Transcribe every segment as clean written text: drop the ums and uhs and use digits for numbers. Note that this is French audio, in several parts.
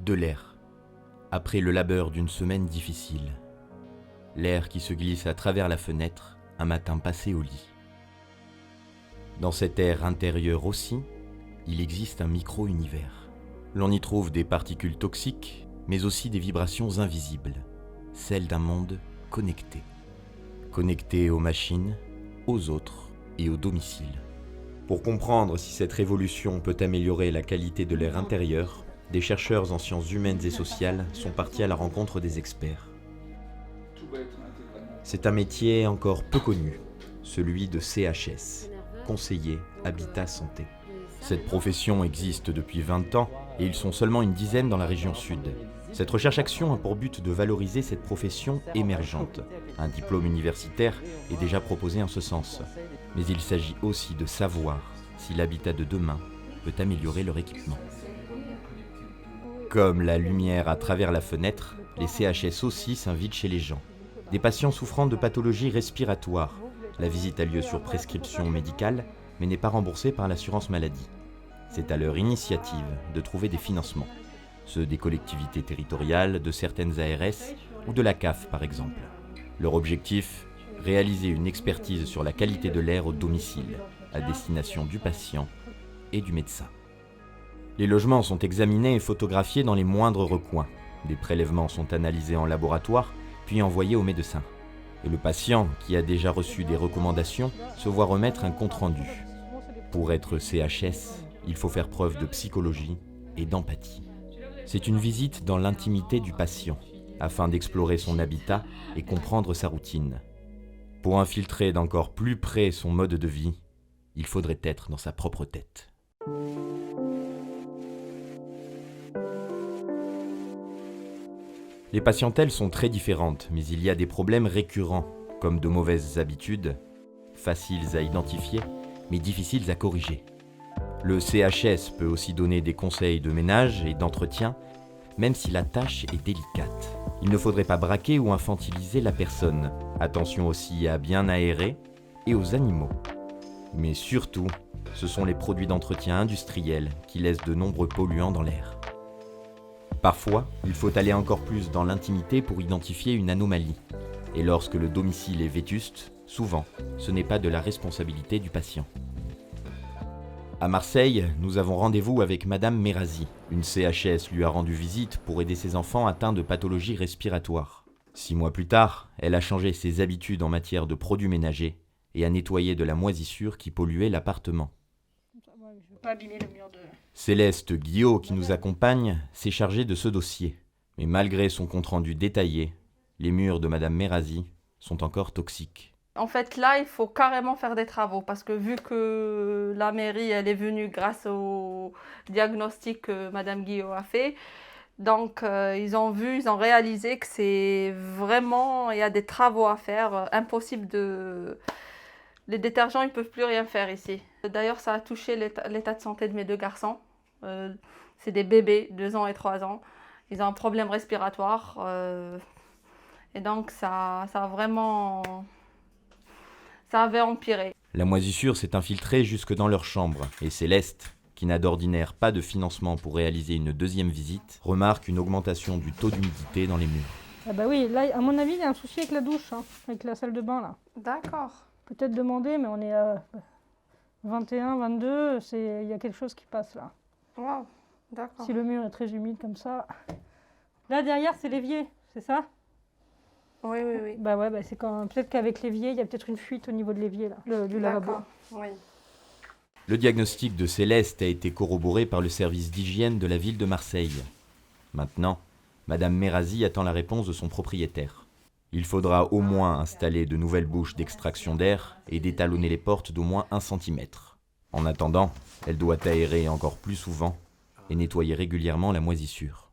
De l'air. Après le labeur d'une semaine difficile. L'air qui se glisse à travers la fenêtre un matin passé au lit. Dans cet air intérieur aussi, il existe un micro-univers. L'on y trouve des particules toxiques, mais aussi des vibrations invisibles, celles d'un monde connecté. Connecté aux machines, aux autres et au domicile. Pour comprendre si cette révolution peut améliorer la qualité de l'air intérieur, des chercheurs en sciences humaines et sociales sont partis à la rencontre des experts. C'est un métier encore peu connu, celui de CHS, conseiller Habitat Santé. Cette profession existe depuis 20 ans et ils sont seulement une dizaine dans la région sud. Cette recherche-action a pour but de valoriser cette profession émergente. Un diplôme universitaire est déjà proposé en ce sens. Mais il s'agit aussi de savoir si l'habitat de demain peut améliorer leur équipement. Comme la lumière à travers la fenêtre, les CHS aussi s'invitent chez les gens. Des patients souffrant de pathologies respiratoires. La visite a lieu sur prescription médicale, mais n'est pas remboursée par l'assurance maladie. C'est à leur initiative de trouver des financements. Ceux des collectivités territoriales, de certaines ARS ou de la CAF par exemple. Leur objectif, réaliser une expertise sur la qualité de l'air au domicile, à destination du patient et du médecin. Les logements sont examinés et photographiés dans les moindres recoins. Des prélèvements sont analysés en laboratoire, puis envoyés au médecin. Et le patient, qui a déjà reçu des recommandations, se voit remettre un compte-rendu. Pour être CHS, il faut faire preuve de psychologie et d'empathie. C'est une visite dans l'intimité du patient, afin d'explorer son habitat et comprendre sa routine. Pour infiltrer d'encore plus près son mode de vie, il faudrait être dans sa propre tête. Les patientèles sont très différentes, mais il y a des problèmes récurrents, comme de mauvaises habitudes, faciles à identifier, mais difficiles à corriger. Le CHS peut aussi donner des conseils de ménage et d'entretien, même si la tâche est délicate. Il ne faudrait pas braquer ou infantiliser la personne. Attention aussi à bien aérer et aux animaux. Mais surtout, ce sont les produits d'entretien industriels qui laissent de nombreux polluants dans l'air. Parfois, il faut aller encore plus dans l'intimité pour identifier une anomalie. Et lorsque le domicile est vétuste, souvent, ce n'est pas de la responsabilité du patient. À Marseille, nous avons rendez-vous avec Madame Merazi. Une CHS lui a rendu visite pour aider ses enfants atteints de pathologies respiratoires. 6 mois plus tard, elle a changé ses habitudes en matière de produits ménagers et a nettoyé de la moisissure qui polluait l'appartement. Céleste Guillot, qui nous accompagne, s'est chargée de ce dossier. Mais malgré son compte-rendu détaillé, les murs de Madame Merazi sont encore toxiques. En fait, là, il faut carrément faire des travaux parce que vu que la mairie, elle est venue grâce au diagnostic que Madame Guillot a fait, donc ils ont réalisé que c'est vraiment, il y a des travaux à faire, impossible de... Les détergents, ils ne peuvent plus rien faire ici. D'ailleurs, ça a touché l'état de santé de mes 2 garçons. C'est des bébés, 2 ans et 3 ans. Ils ont un problème respiratoire. Et donc, ça a vraiment... Ça avait empiré. La moisissure s'est infiltrée jusque dans leur chambre, et Céleste, qui n'a d'ordinaire pas de financement pour réaliser une deuxième visite, remarque une augmentation du taux d'humidité dans les murs. Ah bah oui, là, à mon avis, il y a un souci avec la douche, avec la salle de bain, là. D'accord. Peut-être demander, mais on est à 21, 22, il y a quelque chose qui passe, là. Wow, d'accord. Si le mur est très humide comme ça. Là, derrière, c'est l'évier, c'est ça? Oui, oui, oui. Bah ouais, c'est quand... peut-être qu'avec l'évier, il y a peut-être une fuite au niveau de l'évier, là, du lavabo. Oui. Le diagnostic de Céleste a été corroboré par le service d'hygiène de la ville de Marseille. Maintenant, Madame Merazi attend la réponse de son propriétaire. Il faudra au moins installer de nouvelles bouches d'extraction d'air et d'étalonner les portes d'au moins 1 cm. En attendant, elle doit aérer encore plus souvent et nettoyer régulièrement la moisissure.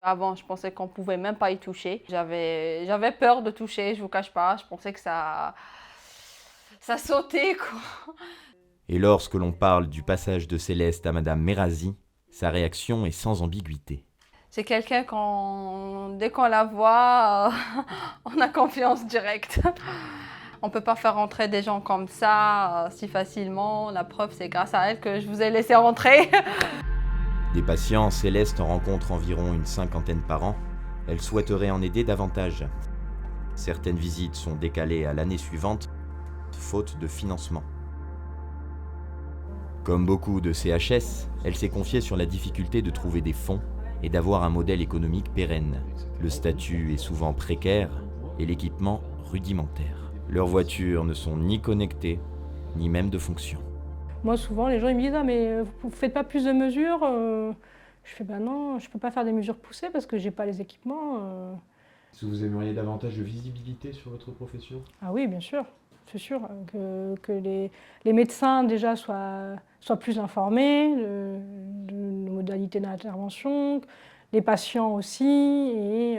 Avant, je pensais qu'on ne pouvait même pas y toucher. J'avais peur de toucher, je ne vous cache pas. Je pensais que ça sautait, quoi. Et lorsque l'on parle du passage de Céleste à Madame Merazi, sa réaction est sans ambiguïté. C'est quelqu'un dès qu'on la voit, on a confiance directe. On ne peut pas faire rentrer des gens comme ça si facilement. La preuve, c'est grâce à elle que je vous ai laissé rentrer. Des patients, Céleste en rencontre environ une cinquantaine par an. Elle souhaiterait en aider davantage. Certaines visites sont décalées à l'année suivante, faute de financement. Comme beaucoup de CHS, elle s'est confiée sur la difficulté de trouver des fonds et d'avoir un modèle économique pérenne. Le statut est souvent précaire et l'équipement rudimentaire. Leurs voitures ne sont ni connectées, ni même de fonction. Moi, souvent, les gens ils me disent « Ah, mais vous ne faites pas plus de mesures ?» Je fais « Ben non, je ne peux pas faire des mesures poussées parce que je n'ai pas les équipements. » Est-ce que vous aimeriez davantage de visibilité sur votre profession ? Ah oui, bien sûr. C'est sûr que les médecins déjà soient plus informés de nos modalités d'intervention, les patients aussi et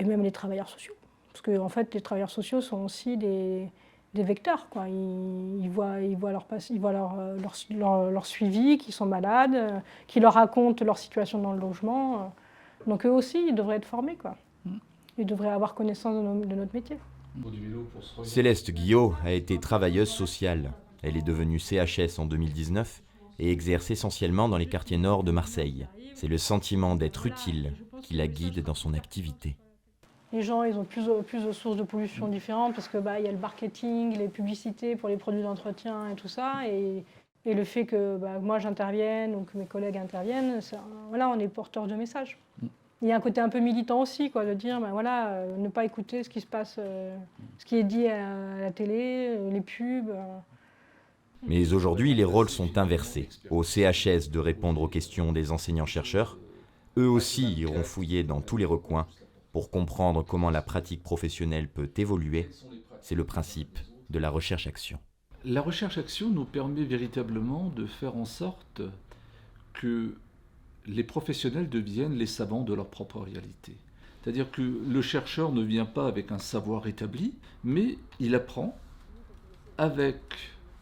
même les travailleurs sociaux. Parce que en fait, les travailleurs sociaux sont aussi des vecteurs, quoi. Ils voient leur suivi, qu'ils sont malades, qu'ils leur racontent leur situation dans le logement. Donc eux aussi, ils devraient être formés, quoi. Ils devraient avoir connaissance de notre métier. Céleste Guillot a été travailleuse sociale. Elle est devenue CHS en 2019 et exerce essentiellement dans les quartiers nord de Marseille. C'est le sentiment d'être utile qui la guide dans son activité. Les gens, ils ont plus de sources de pollution différentes parce que y a le marketing, les publicités pour les produits d'entretien et tout ça. Et le fait que moi j'intervienne ou que mes collègues interviennent, voilà, on est porteurs de messages. Il y a un côté un peu militant aussi, quoi, de dire ne pas écouter ce qui se passe, ce qui est dit à la télé, les pubs. Mais aujourd'hui, les rôles sont inversés. Au CHS de répondre aux questions des enseignants-chercheurs, eux aussi iront fouiller dans tous les recoins pour comprendre comment la pratique professionnelle peut évoluer. C'est le principe de la recherche-action. La recherche-action nous permet véritablement de faire en sorte que les professionnels deviennent les savants de leur propre réalité. C'est-à-dire que le chercheur ne vient pas avec un savoir établi, mais il apprend avec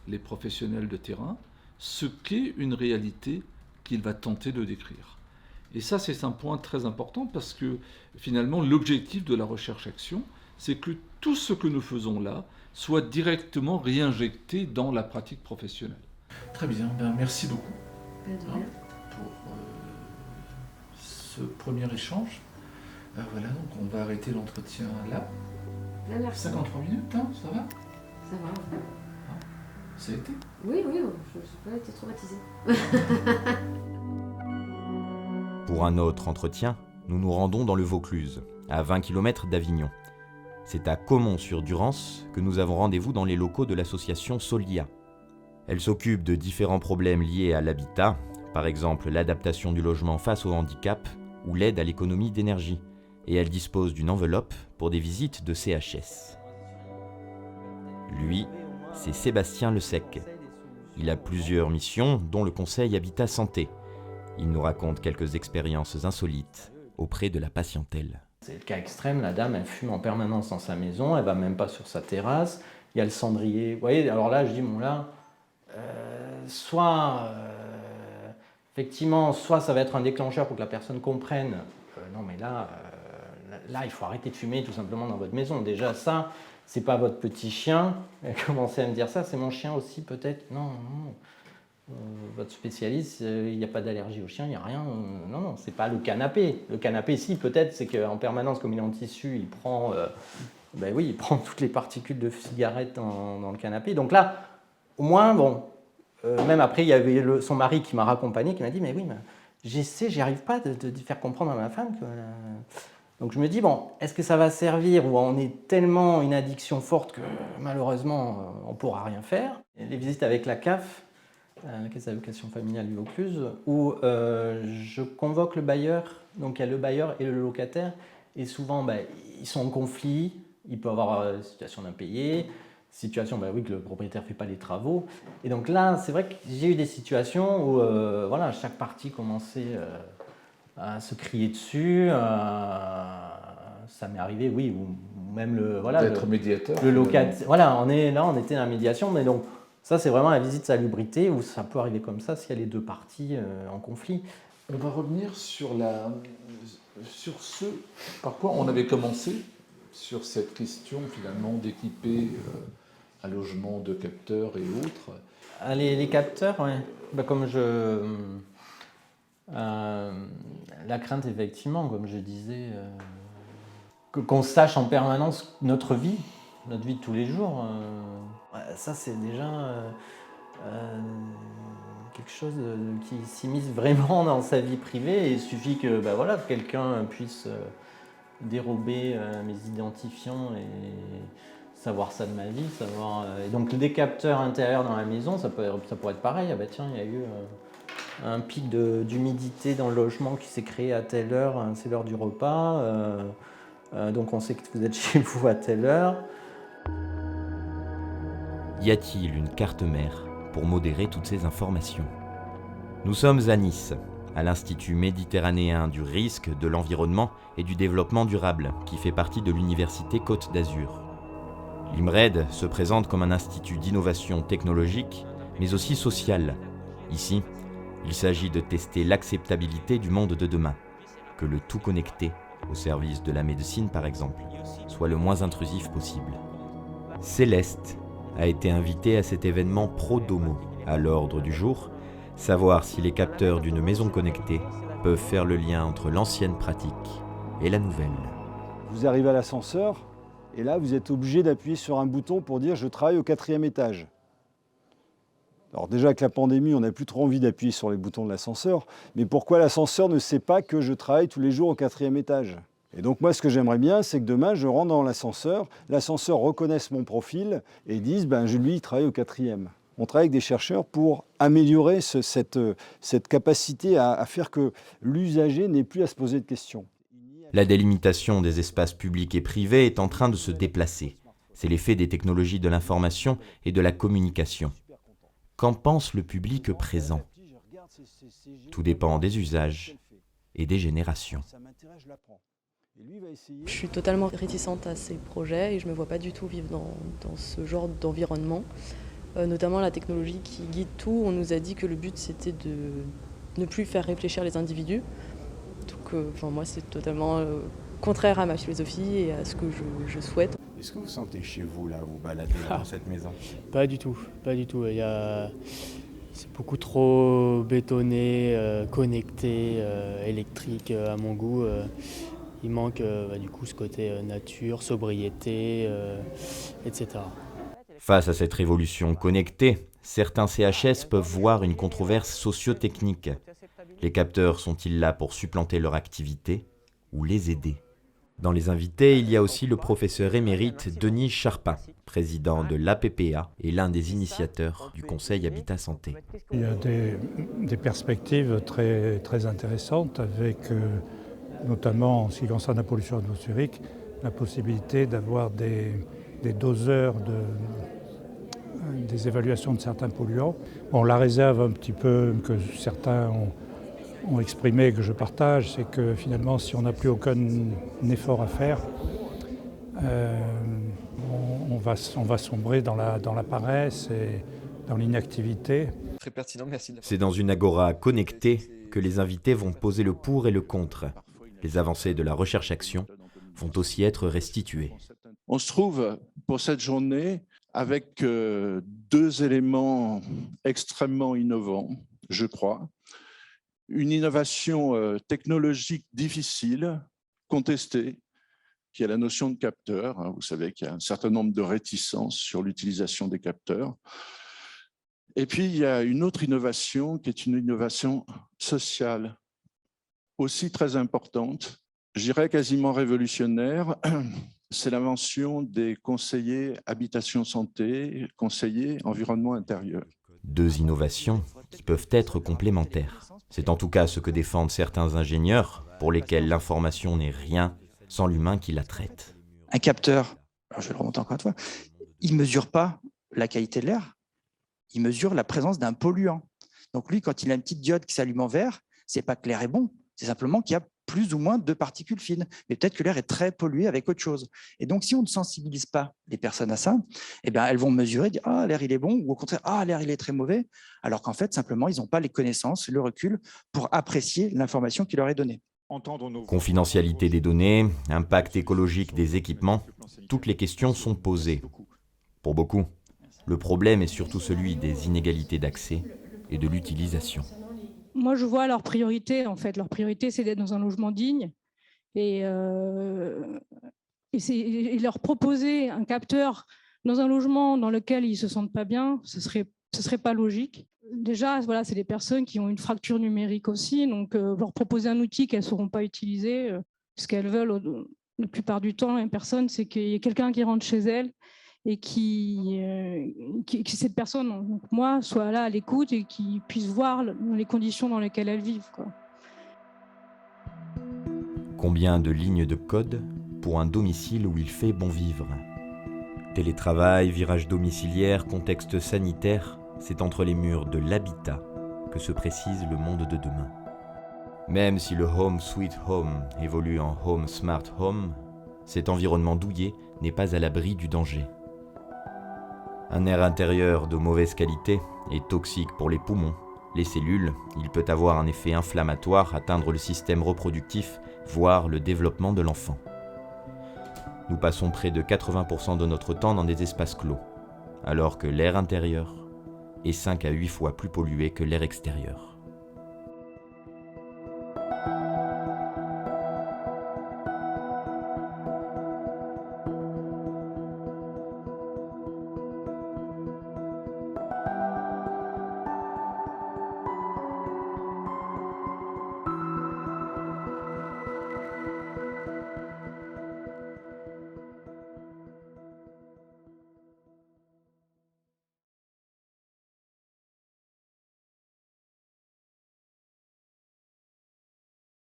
les professionnels de terrain ce qu'est une réalité qu'il va tenter de décrire. Et ça, c'est un point très important parce que finalement, l'objectif de la recherche-action, c'est que tout ce que nous faisons là soit directement réinjecté dans la pratique professionnelle. Très bien, merci beaucoup pour ce premier échange. Voilà, donc on va arrêter l'entretien là. 53 minutes, hein, ça va ? Ça va. Ça a été ? Oui, je n'ai pas été traumatisée. Pour un autre entretien, nous nous rendons dans le Vaucluse, à 20 km d'Avignon. C'est à Caumont-sur-Durance que nous avons rendez-vous dans les locaux de l'association Solia. Elle s'occupe de différents problèmes liés à l'habitat, par exemple l'adaptation du logement face au handicap ou l'aide à l'économie d'énergie, et elle dispose d'une enveloppe pour des visites de CHS. Lui, c'est Sébastien Le Sec. Il a plusieurs missions, dont le conseil Habitat Santé. Il nous raconte quelques expériences insolites auprès de la patientèle. C'est le cas extrême, la dame, elle fume en permanence dans sa maison, elle ne va même pas sur sa terrasse, il y a le cendrier. Vous voyez, alors là, je dis, effectivement, soit ça va être un déclencheur pour que la personne comprenne, non mais là, il faut arrêter de fumer tout simplement dans votre maison. Déjà ça, c'est pas votre petit chien. Elle commençait à me dire ça, c'est mon chien aussi peut-être. Non. Votre spécialiste, il n'y a pas d'allergie au chien, il n'y a rien. Non, c'est pas le canapé. Le canapé, si, peut-être, c'est qu'en permanence, comme il est en tissu, il prend, il prend toutes les particules de cigarette dans le canapé. Donc là, au moins, même après, il y avait son mari qui m'a raccompagné, qui m'a dit, mais oui, j'essaie, j'y arrive pas de faire comprendre à ma femme que... Donc je me dis, est-ce que ça va servir ou on est tellement une addiction forte que malheureusement, on ne pourra rien faire. Les visites avec la CAF, la Caisse d'allocation familiale du Vaucluse, où je convoque le bailleur, donc il y a le bailleur et le locataire, et souvent ils sont en conflit, il peut y avoir une situation d'impayé, situation que le propriétaire ne fait pas les travaux, et donc là c'est vrai que j'ai eu des situations où chaque partie commençait à se crier dessus, ça m'est arrivé, ou même d'être médiateur. Le locataire, on était dans la médiation, mais donc ça, c'est vraiment la visite salubrité où ça peut arriver comme ça s'il y a les deux parties en conflit. On va revenir sur ce par quoi on avait commencé, sur cette question finalement d'équiper un logement de capteurs et autres. Les capteurs, ouais. Comme La crainte, effectivement, comme je disais, qu'on sache en permanence notre vie de tous les jours. Ça, c'est déjà quelque chose qui s'immisce vraiment dans sa vie privée. Et il suffit que quelqu'un puisse dérober mes identifiants et savoir ça de ma vie. Et donc, des capteurs intérieurs dans la maison, ça pourrait être pareil. Ah bah tiens, il y a eu un pic d'humidité dans le logement qui s'est créé à telle heure, c'est l'heure du repas. Donc on sait que vous êtes chez vous à telle heure. Y a-t-il une carte mère pour modérer toutes ces informations ? Nous sommes à Nice, à l'Institut méditerranéen du risque, de l'environnement et du développement durable, qui fait partie de l'Université Côte d'Azur. L'IMRED se présente comme un institut d'innovation technologique, mais aussi sociale. Ici, il s'agit de tester l'acceptabilité du monde de demain, que le tout connecté, au service de la médecine par exemple, soit le moins intrusif possible. Céleste a été invitée à cet événement Pro Domo. À l'ordre du jour, savoir si les capteurs d'une maison connectée peuvent faire le lien entre l'ancienne pratique et la nouvelle. Vous arrivez à l'ascenseur, et là vous êtes obligé d'appuyer sur un bouton pour dire « je travaille au 4e étage ». Alors déjà avec la pandémie, on n'a plus trop envie d'appuyer sur les boutons de l'ascenseur, mais pourquoi l'ascenseur ne sait pas que je travaille tous les jours au 4e étage ? Et donc moi ce que j'aimerais bien, c'est que demain je rentre dans l'ascenseur reconnaisse mon profil et dise lui il travaille au 4e. On travaille avec des chercheurs pour améliorer cette capacité à faire que l'usager n'ait plus à se poser de questions. La délimitation des espaces publics et privés est en train de se déplacer. C'est l'effet des technologies de l'information et de la communication. Qu'en pense le public présent ? Tout dépend des usages et des générations. Je suis totalement réticente à ces projets et je ne me vois pas du tout vivre dans ce genre d'environnement. Notamment la technologie qui guide tout. On nous a dit que le but c'était de ne plus faire réfléchir les individus. Donc moi c'est totalement contraire à ma philosophie et à ce que je souhaite. Est-ce que vous sentez chez vous là, vous baladez dans cette maison ? Pas du tout. C'est beaucoup trop bétonné, connecté, électrique à mon goût. Il manque du coup ce côté nature, sobriété, etc. Face à cette révolution connectée, certains CHS peuvent voir une controverse socio-technique. Les capteurs sont-ils là pour supplanter leur activité ou les aider ? Dans les invités, il y a aussi le professeur émérite Denis Charpin, président de l'APPA et l'un des initiateurs du Conseil Habitat Santé. Il y a des perspectives très, très intéressantes avec, notamment en ce qui concerne la pollution atmosphérique, la possibilité d'avoir des doseurs des évaluations de certains polluants. On la réserve un petit peu que certains ont exprimé, que je partage, c'est que finalement, si on n'a plus aucun effort à faire, on va sombrer dans la paresse et dans l'inactivité. Très pertinent, merci. C'est dans une agora connectée que les invités vont poser le pour et le contre. Les avancées de la recherche-action vont aussi être restituées. On se trouve pour cette journée avec deux éléments extrêmement innovants, je crois. Une innovation technologique difficile, contestée, qui est la notion de capteur. Vous savez qu'il y a un certain nombre de réticences sur l'utilisation des capteurs. Et puis, il y a une autre innovation qui est une innovation sociale, aussi très importante, je dirais quasiment révolutionnaire. C'est l'invention des conseillers habitation santé, conseillers environnement intérieur. Deux innovations qui peuvent être complémentaires. C'est en tout cas ce que défendent certains ingénieurs, pour lesquels l'information n'est rien sans l'humain qui la traite. Un capteur, alors je vais le remonter encore une fois, il ne mesure pas la qualité de l'air, il mesure la présence d'un polluant. Donc lui, quand il a une petite diode qui s'allume en vert, ce n'est pas que l'air est bon, c'est simplement qu'il y a plus ou moins de particules fines. Mais peut-être que l'air est très pollué avec autre chose. Et donc, si on ne sensibilise pas les personnes à ça, eh bien, elles vont mesurer, dire « Ah, l'air, il est bon » ou au contraire « Ah, l'air, il est très mauvais », alors qu'en fait, simplement, ils n'ont pas les connaissances, le recul pour apprécier l'information qui leur est donnée. Confidentialité des données, impact écologique des équipements, toutes les questions sont posées. Pour beaucoup, le problème est surtout celui des inégalités d'accès et de l'utilisation. Moi, je vois leur priorité, en fait. Leur priorité, c'est d'être dans un logement digne et leur proposer un capteur dans un logement dans lequel ils ne se sentent pas bien, ce serait pas logique. Déjà, voilà, c'est des personnes qui ont une fracture numérique aussi, donc leur proposer un outil qu'elles ne sauront pas utiliser, ce qu'elles veulent la plupart du temps, les personnes, c'est qu'il y ait quelqu'un qui rentre chez elles et que cette personne, donc moi, soit là à l'écoute et qui puisse voir les conditions dans lesquelles elles vivent, quoi. Combien de lignes de code pour un domicile où il fait bon vivre? Télétravail, virage domiciliaire, contexte sanitaire, c'est entre les murs de l'habitat que se précise le monde de demain. Même si le Home Sweet Home évolue en Home Smart Home, cet environnement douillet n'est pas à l'abri du danger. Un air intérieur de mauvaise qualité est toxique pour les poumons, les cellules, il peut avoir un effet inflammatoire, atteindre le système reproductif, voire le développement de l'enfant. Nous passons près de 80% de notre temps dans des espaces clos, alors que l'air intérieur est 5 à 8 fois plus pollué que l'air extérieur.